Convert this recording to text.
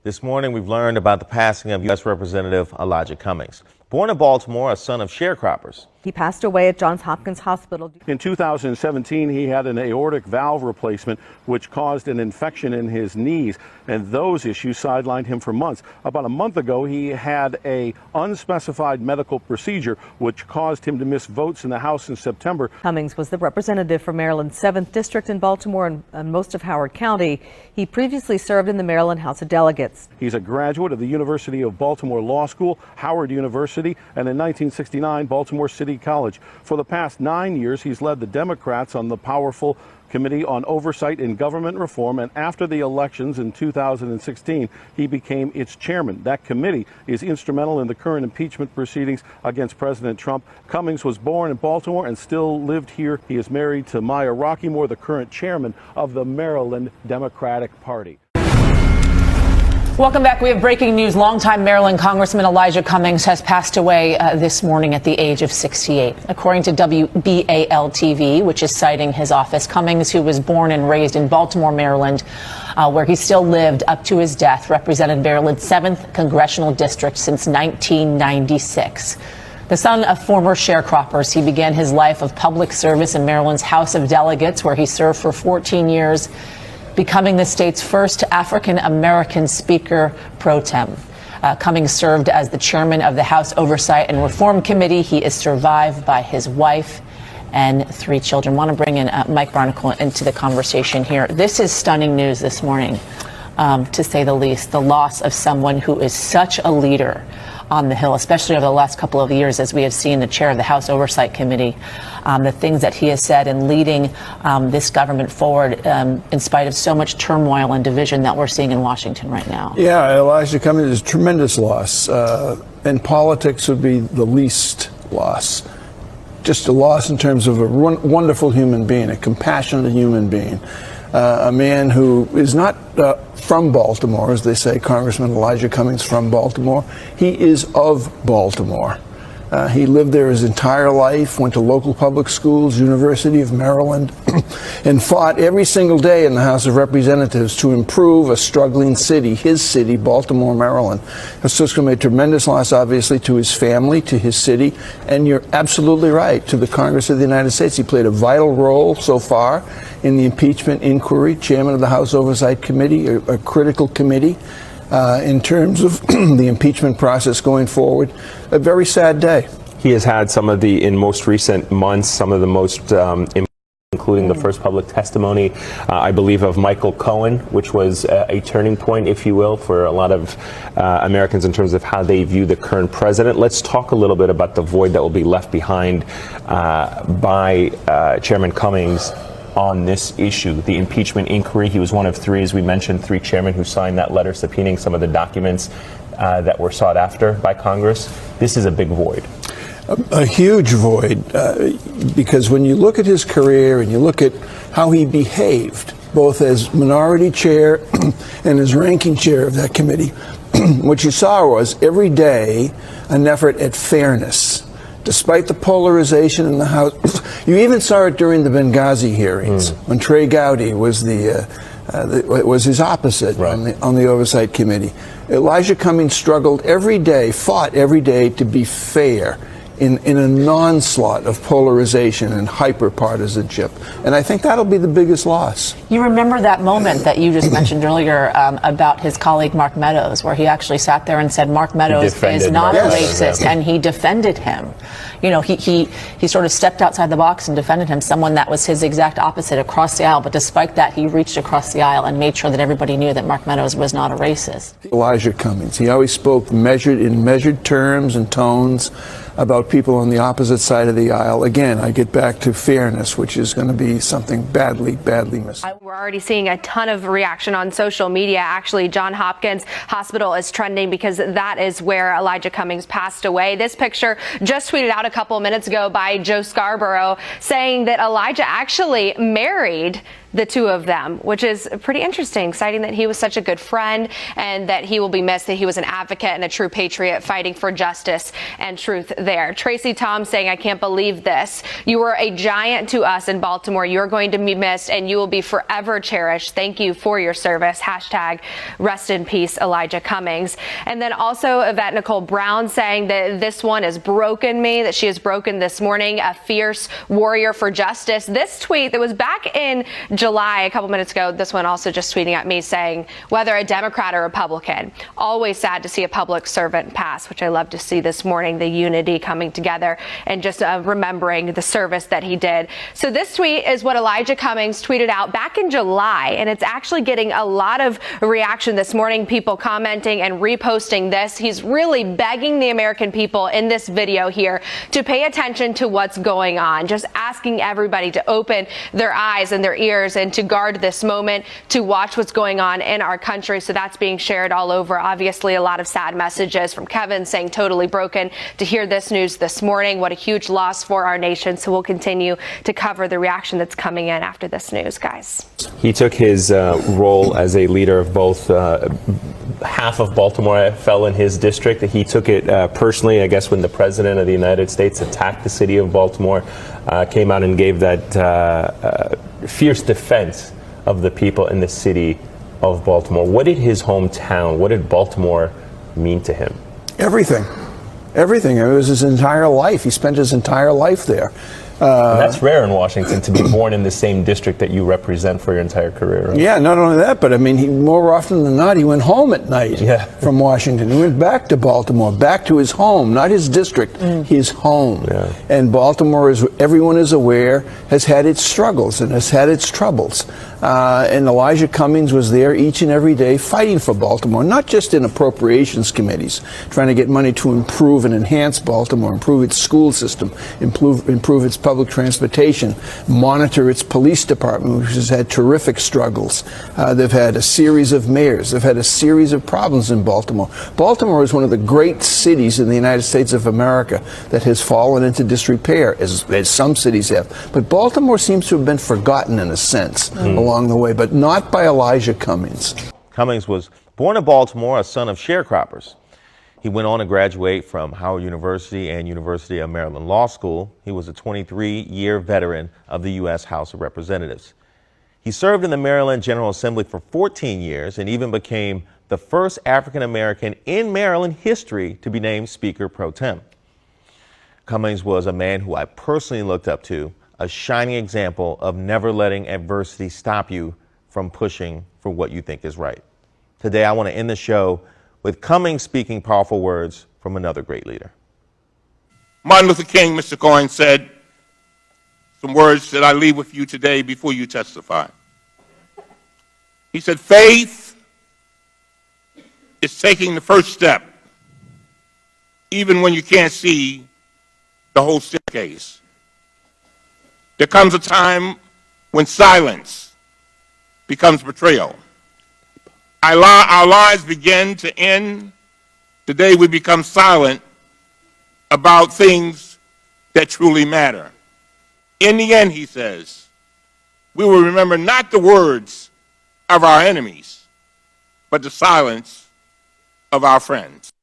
This morning, we've learned about the passing of U.S. Representative Elijah Cummings. Born in Baltimore, a son of sharecroppers. He passed away at Johns Hopkins Hospital. In 2017, he had an aortic valve replacement, which caused an infection in his knees, and those issues sidelined him for months. About a month ago, he had an unspecified medical procedure, which caused him to miss votes in the House in September. Cummings was the representative for Maryland's 7th District in Baltimore and most of Howard County. He previously served in the Maryland House of Delegates. He's a graduate of the University of Baltimore Law School, Howard University, and in 1969, Baltimore City College. For the past 9 years, he's led the Democrats on the powerful Committee on Oversight and Government Reform, and after the elections in 2016, he became its chairman. That committee is instrumental in the current impeachment proceedings against President Trump. Cummings was born in Baltimore and still lived here. He is married to Maya Rockeymoore, the current chairman of the Maryland Democratic Party. Welcome back. We have breaking news. Longtime Maryland Congressman Elijah Cummings has passed away this morning at the age of 68. According to WBAL-TV, which is citing his office, Cummings, who was born and raised in Baltimore, Maryland, where he still lived up to his death, represented Maryland's 7th congressional district since 1996. The son of former sharecroppers, he began his life of public service in Maryland's House of Delegates, where he served for 14 years. Becoming the state's first African-American Speaker pro tem. Cummings served as the chairman of the House Oversight and Reform Committee. He is survived by his wife and 3 children. I want to bring in Mike Barnacle into the conversation here. This is stunning news this morning, to say the least. The loss of someone who is such a leader on the Hill, especially over the last couple of years, as we have seen the chair of the House Oversight Committee, the things that he has said in leading this government forward in spite of so much turmoil and division that we're seeing in Washington right now. Yeah, Elijah Cummings is a tremendous loss. And politics would be the least loss. Just a loss in terms of a wonderful human being, a compassionate human being. A man who is not from Baltimore, as they say, Congressman Elijah Cummings from Baltimore. He is of Baltimore. He lived there his entire life, went to local public schools, University of Maryland, and fought every single day in the House of Representatives to improve a struggling city, his city, Baltimore, Maryland. It's just going to be a tremendous loss, obviously, to his family, to his city, and you're absolutely right, to the Congress of the United States. He played a vital role so far in the impeachment inquiry, chairman of the House Oversight Committee, a critical committee. In terms of the impeachment process going forward, a very sad day. He has had some of the, in most recent months, some of the most, including the first public testimony, I believe, of Michael Cohen, which was a turning point, if you will, for a lot of Americans in terms of how they view the current president. Let's talk a little bit about the void that will be left behind by Chairman Cummings on this issue, the impeachment inquiry. He was one of 3, as we mentioned, 3 chairmen who signed that letter subpoenaing some of the documents that were sought after by Congress. This is a big void. A huge void, because when you look at his career and you look at how he behaved, both as minority chair and as ranking chair of that committee, what you saw was every day an effort at fairness. Despite the polarization in the House, you even saw it during the Benghazi hearings when Trey Gowdy was was his opposite on the Oversight Committee. Elijah Cummings struggled every day, fought every day to be fair in an onslaught of polarization and hyper-partisanship. And I think that'll be the biggest loss. You remember that moment that you just mentioned earlier about his colleague Mark Meadows, where he actually sat there and said Mark Meadows is not a racist, and he defended him. You know, he sort of stepped outside the box and defended him, someone that was his exact opposite across the aisle. But despite that, he reached across the aisle and made sure that everybody knew that Mark Meadows was not a racist. Elijah Cummings, he always spoke in measured terms and tones about people on the opposite side of the aisle. Again, I get back to fairness, which is going to be something badly missed. We're already seeing a ton of reaction on social media. Actually, Johns Hopkins Hospital is trending because that is where Elijah Cummings passed away. This picture just tweeted out a couple minutes ago by Joe Scarborough saying that Elijah actually married the two of them, which is pretty interesting, citing that he was such a good friend and that he will be missed, that he was an advocate and a true patriot fighting for justice and truth there. Tracy Tom saying, I can't believe this. You were a giant to us in Baltimore. You're going to be missed and you will be forever cherished. Thank you for your service. Hashtag rest in peace, Elijah Cummings. And then also Yvette Nicole Brown saying that this one has broken me, that she is broken this morning, a fierce warrior for justice. This tweet that was back in July, a couple minutes ago, this one also just tweeting at me saying, whether a Democrat or Republican, always sad to see a public servant pass, which I love to see this morning, the unity coming together and just remembering the service that he did. So this tweet is what Elijah Cummings tweeted out back in July, and it's actually getting a lot of reaction this morning, people commenting and reposting this. He's really begging the American people in this video here to pay attention to what's going on, just asking everybody to open their eyes and their ears and to guard this moment, to watch what's going on in our country. So that's being shared all over. Obviously, a lot of sad messages from Kevin saying totally broken to hear this news this morning. What a huge loss for our nation. So we'll continue to cover the reaction that's coming in after this news, guys. He took his role as a leader of both half of Baltimore fell in his district. He took it personally, I guess, when the president of the United States attacked the city of Baltimore, came out and gave that fierce defense of the people in the city of Baltimore. What did his hometown, what did Baltimore mean to him? Everything. Everything. It was his entire life. He spent his entire life there. And that's rare in Washington, to be born in the same district that you represent for your entire career. Right? Yeah, not only that, but I mean, he, more often than not, he went home at night from Washington. He went back to Baltimore, back to his home, not his district, his home. Yeah. And Baltimore, as everyone is aware, has had its struggles and has had its troubles. And Elijah Cummings was there each and every day fighting for Baltimore, not just in appropriations committees, trying to get money to improve and enhance Baltimore, improve its school system, improve its public transportation, monitor its police department, which has had terrific struggles. They've had a series of mayors. They've had a series of problems in Baltimore. Baltimore is one of the great cities in the United States of America that has fallen into disrepair, as some cities have. But Baltimore seems to have been forgotten in a sense along the way, but not by Elijah Cummings. Cummings was born in Baltimore, a son of sharecroppers. He went on to graduate from Howard University and University of Maryland Law School. He was a 23-year veteran of the U.S. House of Representatives. He served in the Maryland General Assembly for 14 years and even became the first African-American in Maryland history to be named Speaker Pro Tem. Cummings was a man who I personally looked up to, a shining example of never letting adversity stop you from pushing for what you think is right. Today, I want to end the show with Cummings speaking powerful words from another great leader. Martin Luther King, Mr. Cohen, said some words that I leave with you today before you testify. He said, faith is taking the first step, even when you can't see the whole staircase. There comes a time when silence becomes betrayal. Our lives begin to end the day we become silent about things that truly matter. In the end, he says, we will remember not the words of our enemies, but the silence of our friends.